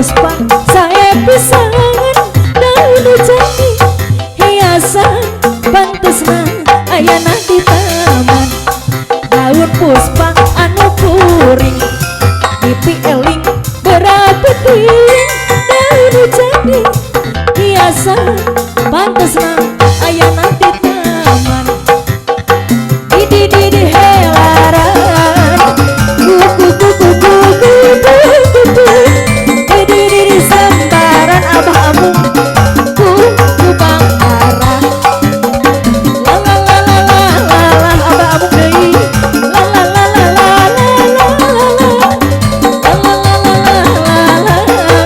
puspa saya pisangan daun jati hiasan pantesna ayana di taman daun puspa anu kuring pipi eling berapeting daun jati hiasan pantesna ayana di taman di helaran kuku kuku kuku kuku di sembaran abah amung kuku bangara la la la la la la la abah amung deui la la la la la la la la la la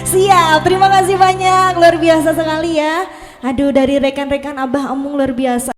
Siap, terima kasih banyak, luar biasa sekali ya. Aduh, dari rekan-rekan Abah Amung luar biasa.